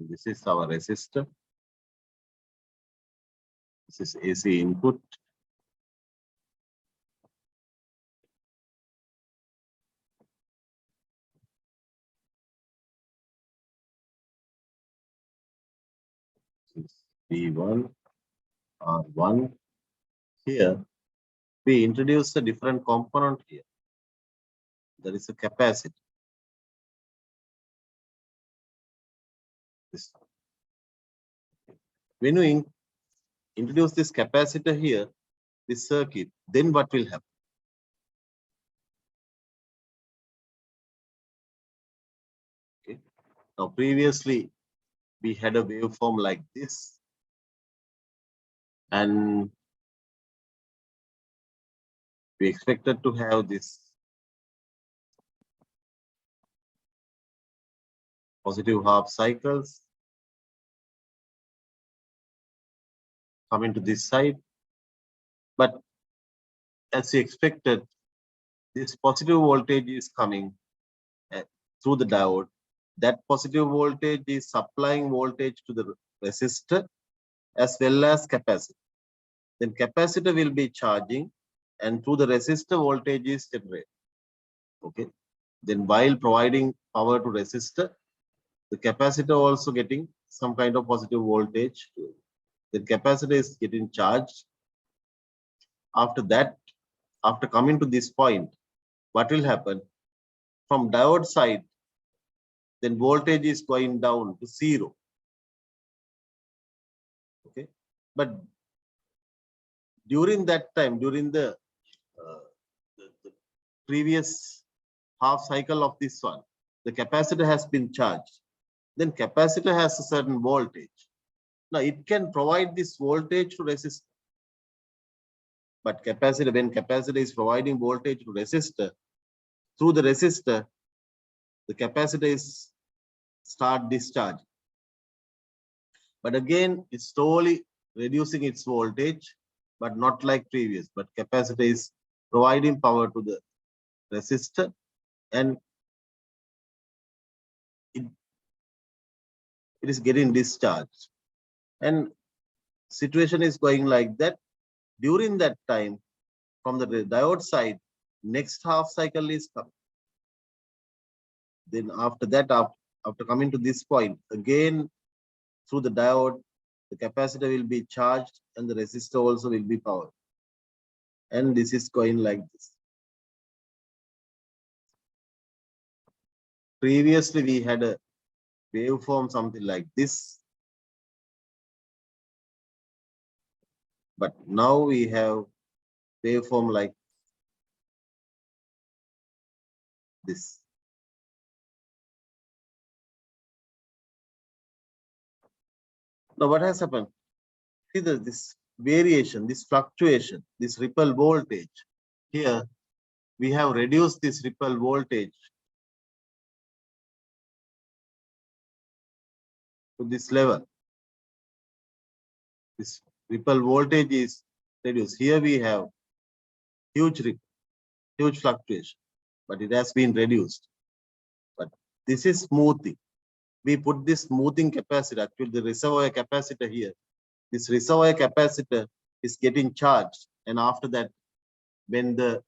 [SPEAKER 1] This is our resistor. This is AC input. This is V1, R1. Here, we introduce a different component here. There is a capacitor. When we introduce this capacitor here, this circuit, then what will happen? Okay. Now, previously, we had a waveform like this, and we expected to have this positive half cycles coming to this side. But as we expected, this positive voltage is coming through the diode. That positive voltage is supplying voltage to the resistor as well as capacitor. Then capacitor will be charging, and through the resistor voltage is generated. Okay. Then while providing power to resistor, the capacitor also getting some kind of positive voltage. The capacitor is getting charged. After that, after coming to this point, what will happen? From diode side, then voltage is going down to zero. Okay. But during that time, during the previous half cycle of this one, the capacitor has been charged. Then capacitor has a certain voltage. Now it can provide this voltage to resistor. But capacitor, when capacitor is providing voltage to resistor, through the resistor, the capacitor is start discharge. But again, it's slowly reducing its voltage, but not like previous. But capacitor is providing power to the resistor, and it is getting discharged. And situation is going like that. During that time, from the diode side, next half cycle is coming. Then after that, after coming to this point, again through the diode, the capacitor will be charged and the resistor also will be powered. And this is going like this. Previously, we had a waveform something like this. But now we have waveform like this. Now what has happened? See this variation, this fluctuation, this ripple voltage. Here we have reduced this ripple voltage to this level. This ripple voltage is reduced. Here we have huge fluctuation, but it has been reduced. But this is smoothing. We put this smoothing capacitor, actually the reservoir capacitor here. This reservoir capacitor is getting charged, and after that, when the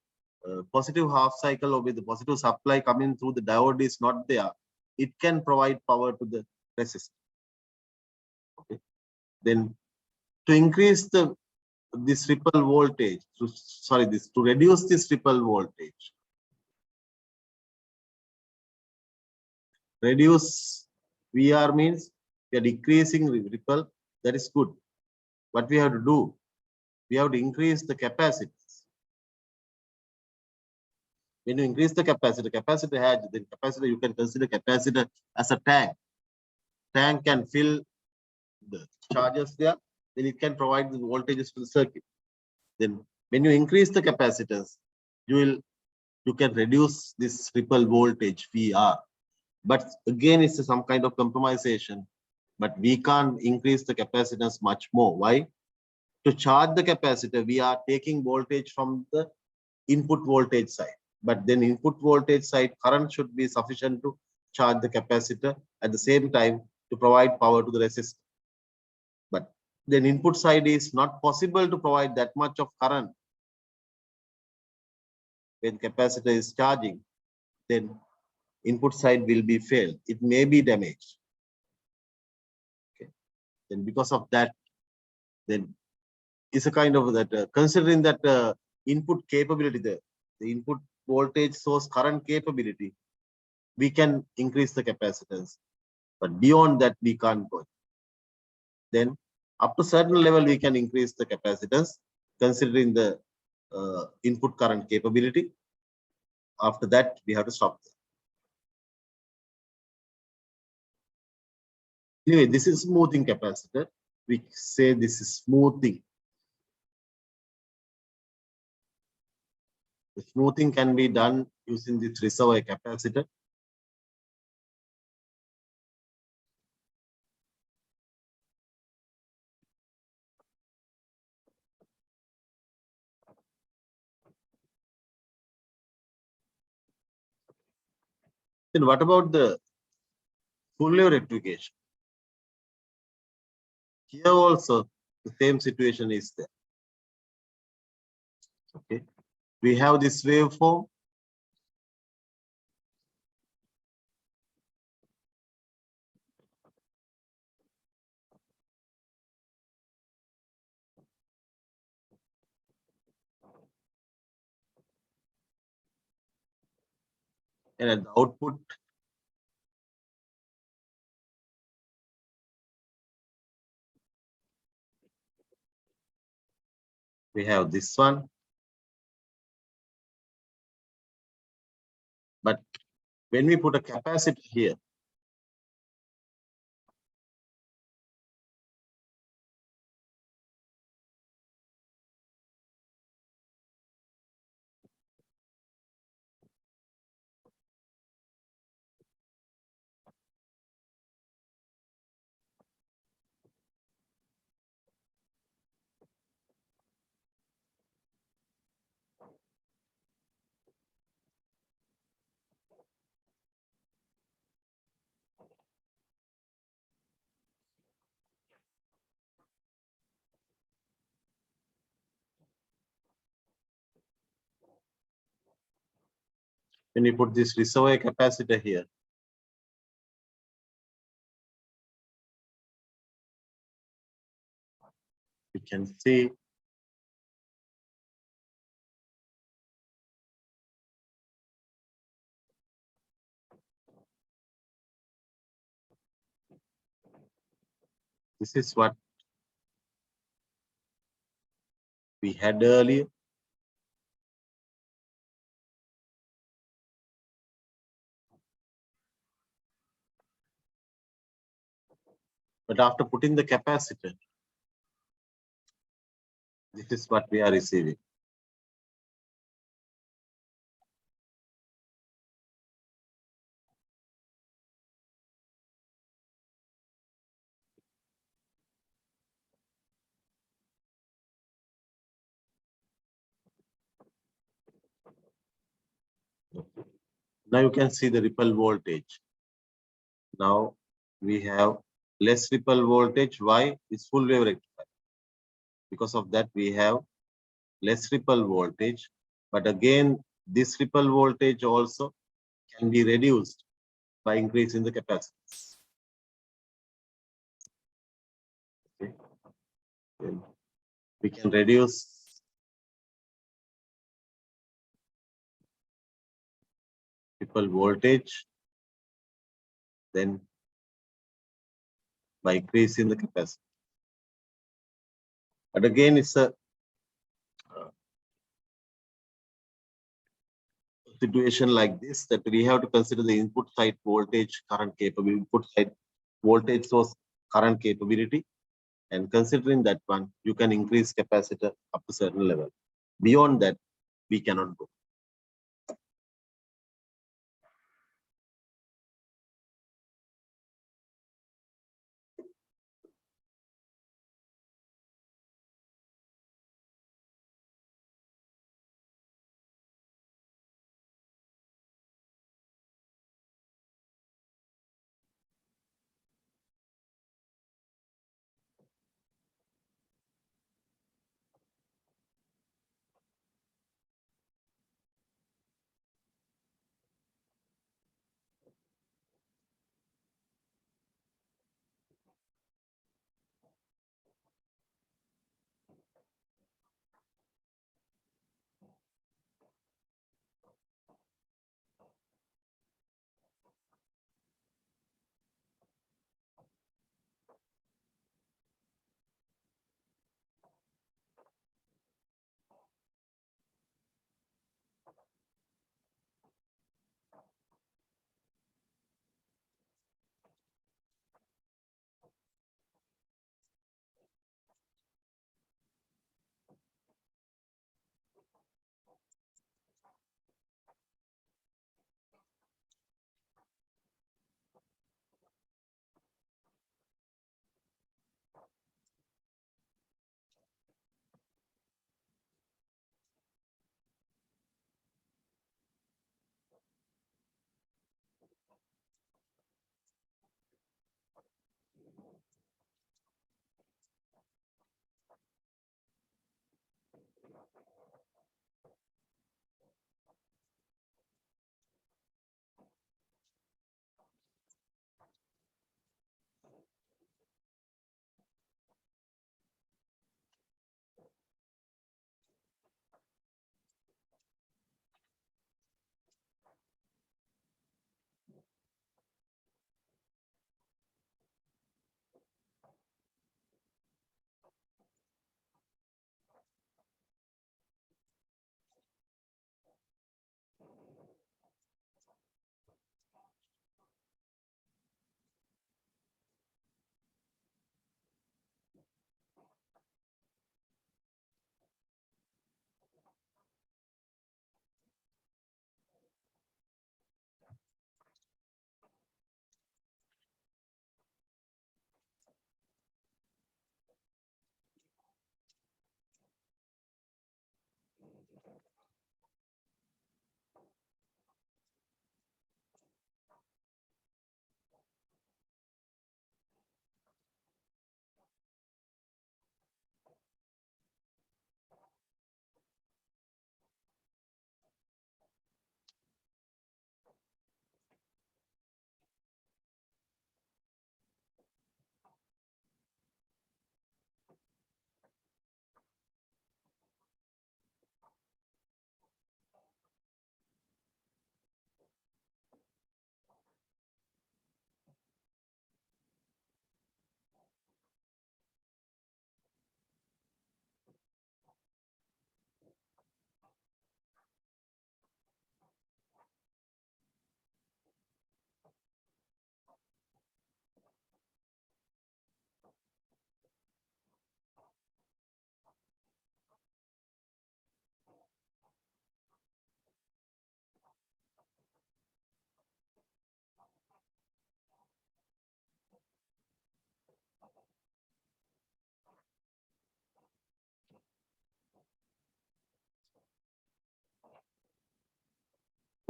[SPEAKER 1] positive half cycle or with the positive supply coming through the diode is not there, it can provide power to the resistor. Okay. Then to increase this ripple voltage, to reduce this ripple voltage, reduce VR means we are decreasing ripple. That is good. What we have to do, we have to increase the capacity. When you increase the capacitor has, then capacitor, you can consider capacitor as a tank. Tank can fill the charges there, then it can provide the voltages to the circuit. Then when you increase the capacitors, you can reduce this ripple voltage VR. But again, it's some kind of compromisation. But we can't increase the capacitance much more. Why? To charge the capacitor, we are taking voltage from the input voltage side. But then input voltage side current should be sufficient to charge the capacitor at the same time to provide power to the resistor. But then input side is not possible to provide that much of current when capacitor is charging, then input side will be failed. It may be damaged. Okay. Then because of that, then it's a kind of that considering that input capability, the input voltage source current capability, we can increase the capacitance, but beyond that we can't go. Then up to certain level we can increase the capacitance considering the input current capability. After that we have to stop there. Anyway, this is smoothing capacitor. We say this is smoothing. The smoothing can be done using this reservoir capacitor. Then what about the full wave rectification? Here also the same situation is there. Okay, we have this waveform. And at the output, we have this one. But when we put a capacitor here, when we put this reservoir capacitor here, We can see this is what we had earlier. But after putting the capacitor, this is what we are receiving. Now you can see the ripple voltage. Now we have less ripple voltage. Why? It's full wave rectifier. Because of that, we have less ripple voltage. But again, this ripple voltage also can be reduced by increasing the capacitance. Okay. Then we can reduce ripple voltage, then by increasing the capacity. But again, it's a situation like this that we have to consider the input side voltage current capability, input side voltage source current capability, and considering that one, you can increase capacitor up to certain level. Beyond that, we cannot go.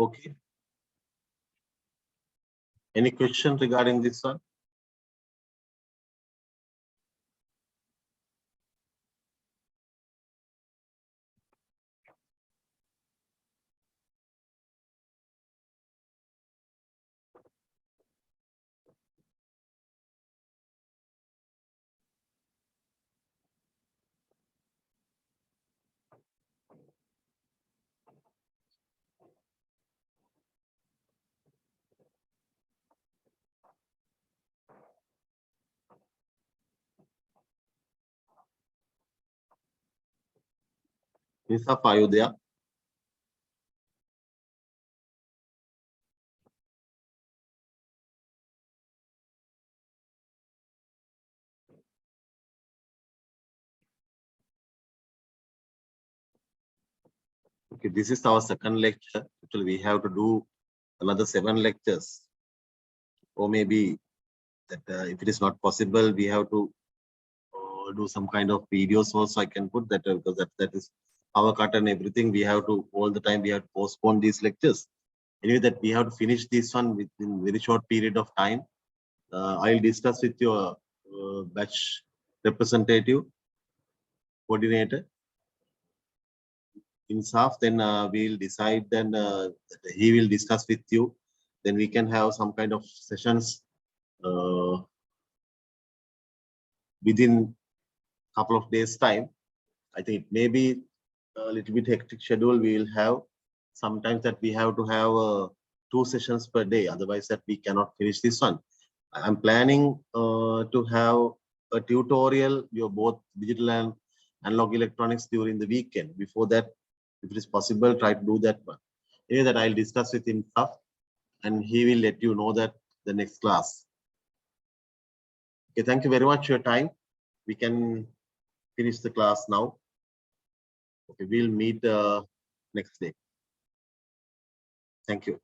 [SPEAKER 1] Okay. Any question regarding this one? Nisaf, are you there? Okay, this is our second lecture. Actually, we have to do another 7 lectures. Or maybe that if it is not possible, we have to do some kind of videos also. I can put that because that is our cut and everything. We have to all the time we have to postpone these lectures. Anyway, that we have to finish this one within very short period of time. I'll discuss with your batch representative coordinator in SAF. Then we'll decide. Then he will discuss with you. Then we can have some kind of sessions within couple of days time. I think it may be a little bit hectic schedule we will have. Sometimes that we have to have 2 sessions per day, otherwise that we cannot finish this one. I'm planning to have a tutorial, your both digital and analog electronics during the weekend. Before that, if it is possible, try to do that one. Anyway, that I'll discuss with him stuff, and he will let you know that the next class. Okay, thank you very much for your time. We can finish the class now. Okay, we'll meet next day. Thank you.